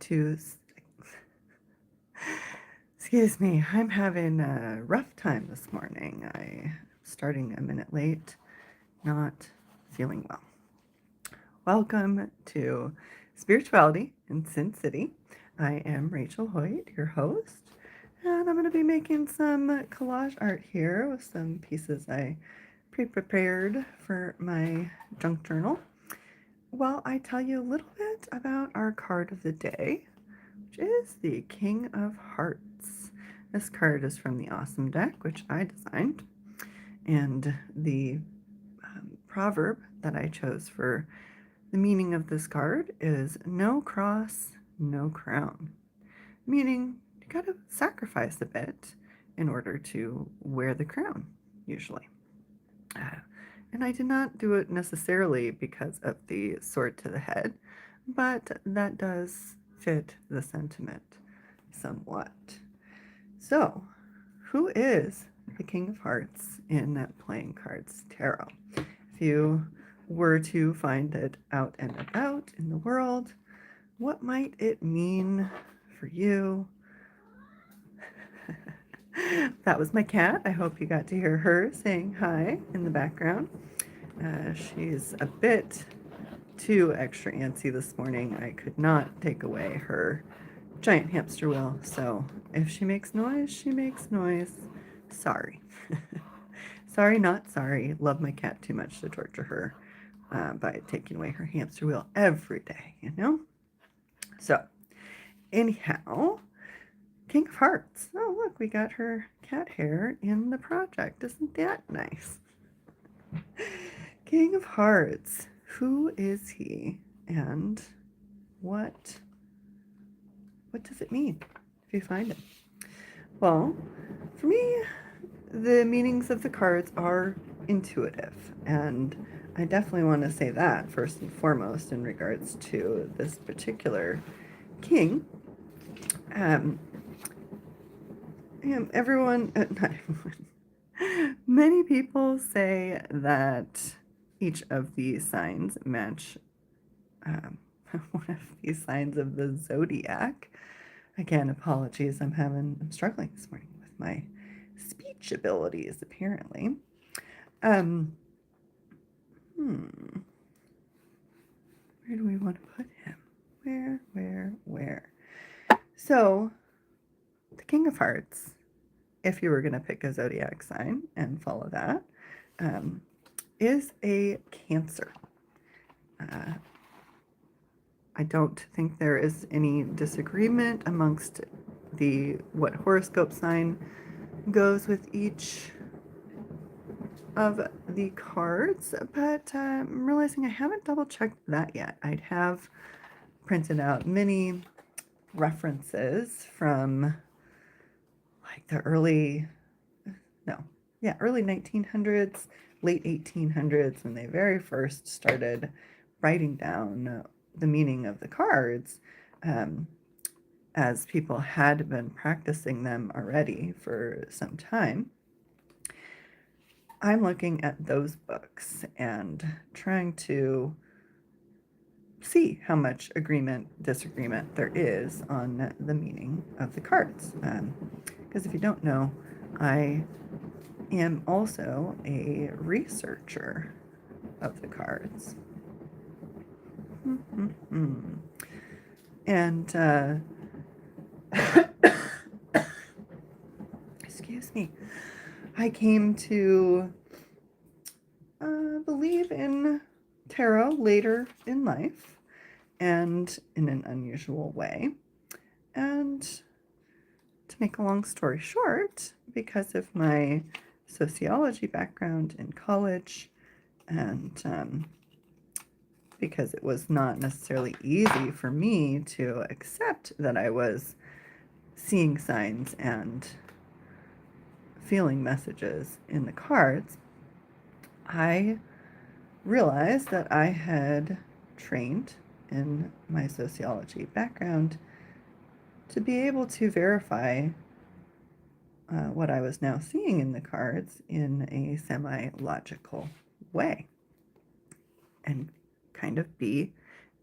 to, excuse me, I'm having a rough time this morning. I'm starting a minute late, not feeling well. Welcome to Spirituality in Sin City. I am Rachel Hoyt, your host, and I'm going to be making some collage art here with some pieces I pre-prepared for my junk journal. Well, I tell you a little bit about our card of the day, which is the King of Hearts. This card is from the Awesome deck, which I designed, and the proverb that I chose for the meaning of this card is no cross, no crown, meaning you gotta sacrifice a bit in order to wear the crown, usually. And I did not do it necessarily because of the sword to the head, but that does fit the sentiment somewhat. So, who is the King of Hearts in Playing Cards Tarot? If you were to find it out and about in the world, what might it mean for you? That was my cat. I hope you got to hear her saying hi in the background. She's a bit too extra antsy this morning. I could not take away her giant hamster wheel, so if she makes noise, she makes noise. Sorry. Sorry, not sorry. Love my cat too much to torture her by taking away her hamster wheel every day, you know? So, anyhow, King of Hearts. Oh, look, we got her cat hair in the project. Isn't that nice? King of Hearts. Who is he? And what does it mean if you find him? Well, for me, the meanings of the cards are intuitive, and I definitely want to say that first and foremost in regards to this particular king. Everyone, not everyone, many people say that each of these signs match one of these signs of the zodiac. Again, apologies, I'm struggling this morning with my speech abilities, apparently. Um, Where do we want to put him? Where? So, the King of Hearts, if you were going to pick a zodiac sign and follow that, is a Cancer. I don't think there is any disagreement amongst what horoscope sign goes with each of the cards, but I'm realizing I haven't double checked that yet. I'd have printed out many references from like the early 1900s, late 1800s, when they very first started writing down the meaning of the cards, as people had been practicing them already for some time. I'm looking at those books and trying to see how much disagreement there is on the meaning of the cards. Because if you don't know, I am also a researcher of the cards. And, excuse me, I came to believe in tarot later in life and in an unusual way. And to make a long story short, because of my sociology background in college and because it was not necessarily easy for me to accept that I was seeing signs and feeling messages in the cards, I realized that I had trained in my sociology background to be able to verify what I was now seeing in the cards in a semi-logical way and kind of be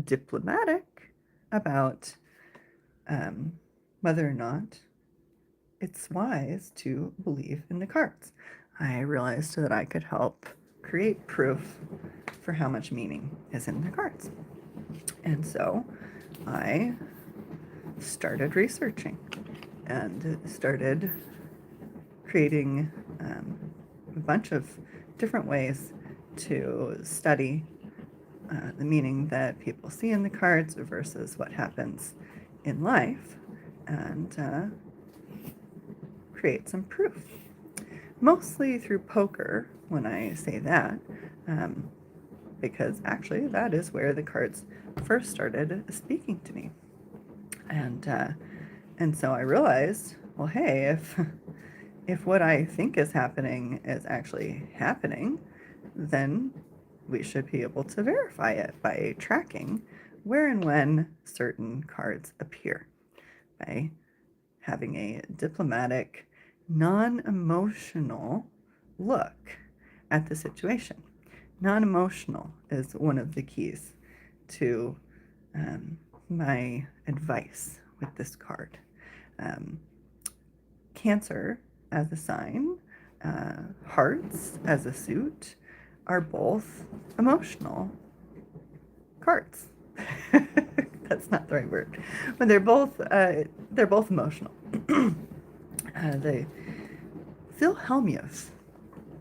diplomatic about whether or not it's wise to believe in the cards. I realized that I could help create proof for how much meaning is in the cards. And so I started researching and started creating a bunch of different ways to study the meaning that people see in the cards versus what happens in life, and create some proof. Mostly through poker, when I say that, um, because actually that is where the cards first started speaking to me. And so I realized, well, hey, if what I think is happening is actually happening, then we should be able to verify it by tracking where and when certain cards appear, by having a diplomatic, non-emotional look at the situation. Non-emotional is one of the keys to my advice with this card. Um, Cancer as a sign, hearts as a suit, are both emotional cards. That's not the right word, but they're both emotional. The Phil Hellmuth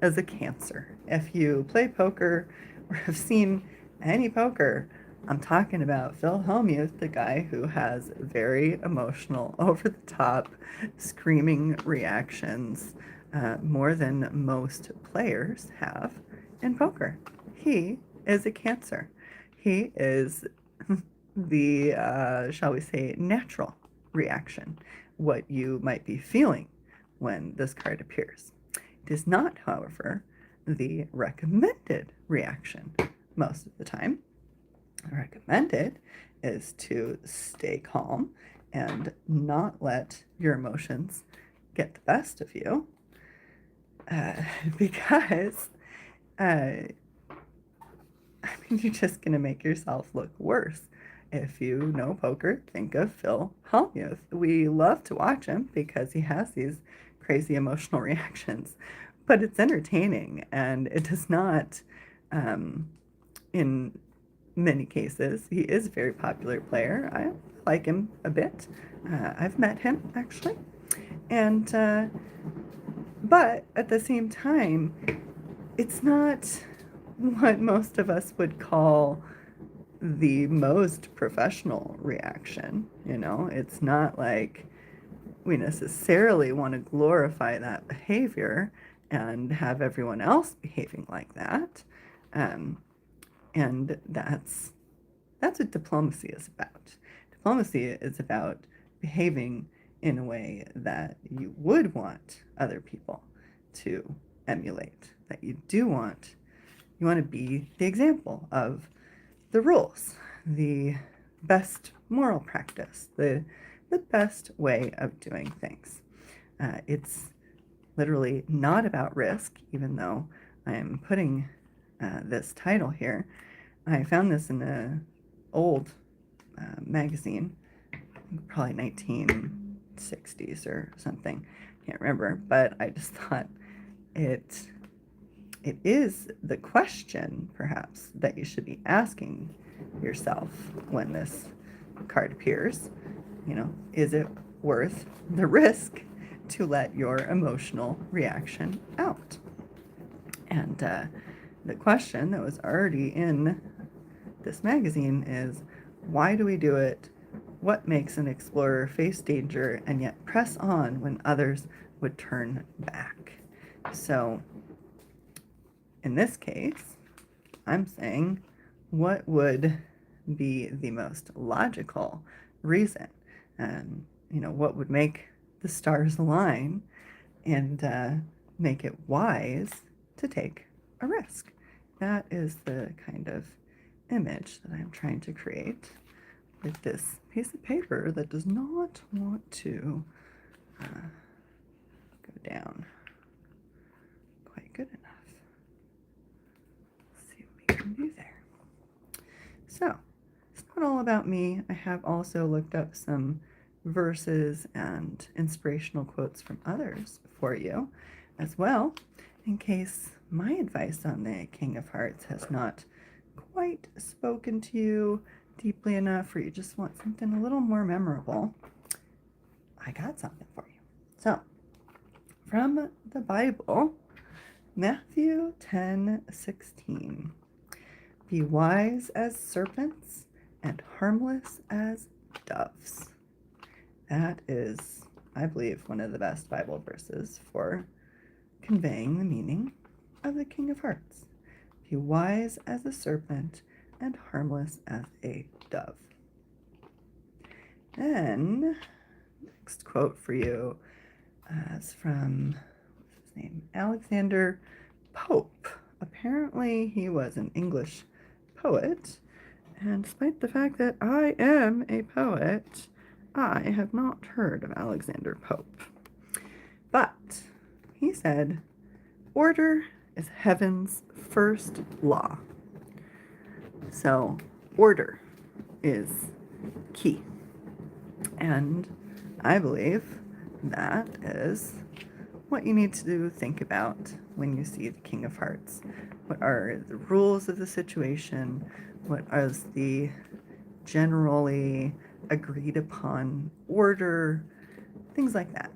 as a Cancer. If you play poker or have seen any poker, I'm talking about Phil Hellmuth, the guy who has very emotional, over the top, screaming reactions, more than most players have in poker. He is a Cancer. He is the, shall we say, natural reaction, what you might be feeling when this card appears. It is not, however, the recommended reaction most of the time. Recommended is to stay calm and not let your emotions get the best of you, because you're just going to make yourself look worse. If you know poker, think of Phil Hellmuth. We love to watch him because he has these crazy emotional reactions, but it's entertaining, and it does not, in many cases, he is a very popular player. I like him a bit. I've met him, actually. And, but at the same time, it's not what most of us would call the most professional reaction. It's not like we necessarily want to glorify that behavior and have everyone else behaving like that. And that's what diplomacy is about. Diplomacy is about behaving in a way that you would want other people to emulate, that you want to be the example of the rules, the best moral practice, the best way of doing things. It's literally not about risk, even though I am putting this title here. I found this in an old magazine, probably 1960s or something. Can't remember, but I just thought it is the question, perhaps, that you should be asking yourself when this card appears. Is it worth the risk to let your emotional reaction out? And the question that was already in this magazine is, why do we do it? What makes an explorer face danger and yet press on when others would turn back? So, in this case, I'm saying, what would be the most logical reason? What would make the stars align and make it wise to take a risk? That is the kind of image that I'm trying to create with this piece of paper that does not want to go down quite good enough. Let's see what we can do there. So, it's not all about me. I have also looked up some verses and inspirational quotes from others for you as well, in case my advice on the King of Hearts has not quite spoken to you deeply enough, or you just want something a little more memorable. I got something for you. So, from the Bible, Matthew 10:16. Be wise as serpents and harmless as doves. That is, I believe, one of the best Bible verses for conveying the meaning of the King of Hearts. Be wise as a serpent and harmless as a dove. Then, next quote for you is from, what's his name? Alexander Pope. Apparently, he was an English poet, and despite the fact that I am a poet, I have not heard of Alexander Pope. But he said, order is heaven's first law. So, order is key. And I believe that is what you need to think about when you see the King of Hearts. What are the rules of the situation? What is the generally agreed upon order? Things like that.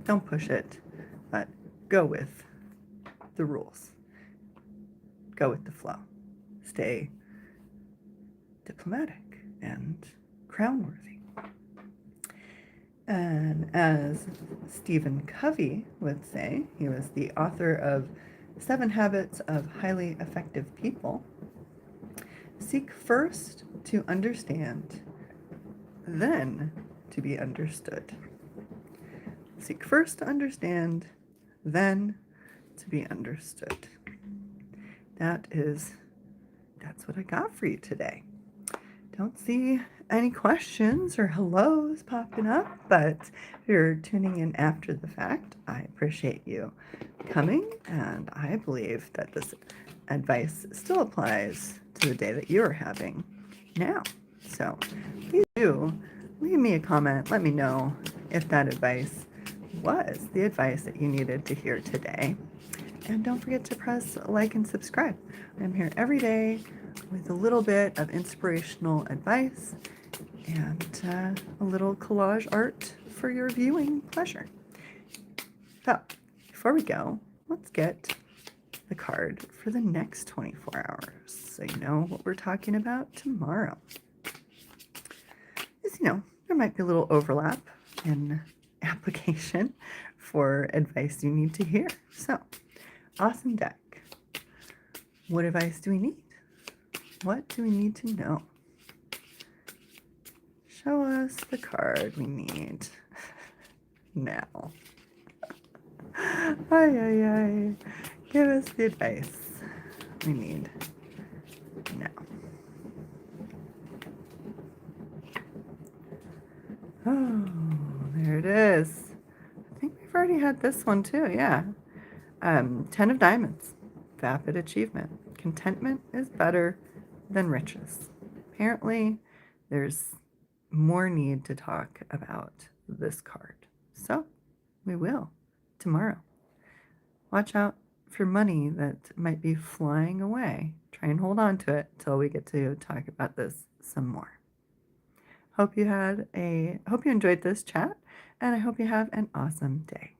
Don't push it, but go with the rules. Go with the flow. Stay diplomatic and crown-worthy. And as Stephen Covey would say, he was the author of 7 Habits of Highly Effective People. Seek first to understand, then to be understood. Seek first to understand, then to be understood. That's what I got for you today. Don't see any questions or hellos popping up, but if you're tuning in after the fact, I appreciate you coming, and I believe that this advice still applies to the day that you're having now. So please do leave me a comment. Let me know if that advice was the advice that you needed to hear today. And don't forget to press like and subscribe. I'm here every day with a little bit of inspirational advice and a little collage art for your viewing pleasure. So, before we go, let's get the card for the next 24 hours so you know what we're talking about tomorrow. As you know, there might be a little overlap in application for advice you need to hear. So, awesome deck. What advice do we need? What do we need to know? Show us the card we need now. Ay, ay, ay. Give us the advice we need now. Oh, there it is. I think we've already had this one too, yeah. 10 of Diamonds. Vapid achievement. Contentment is better than riches. Apparently, there's more need to talk about this card. So, we will tomorrow. Watch out for money that might be flying away. Try and hold on to it till we get to talk about this some more. Hope you enjoyed this chat, and I hope you have an awesome day.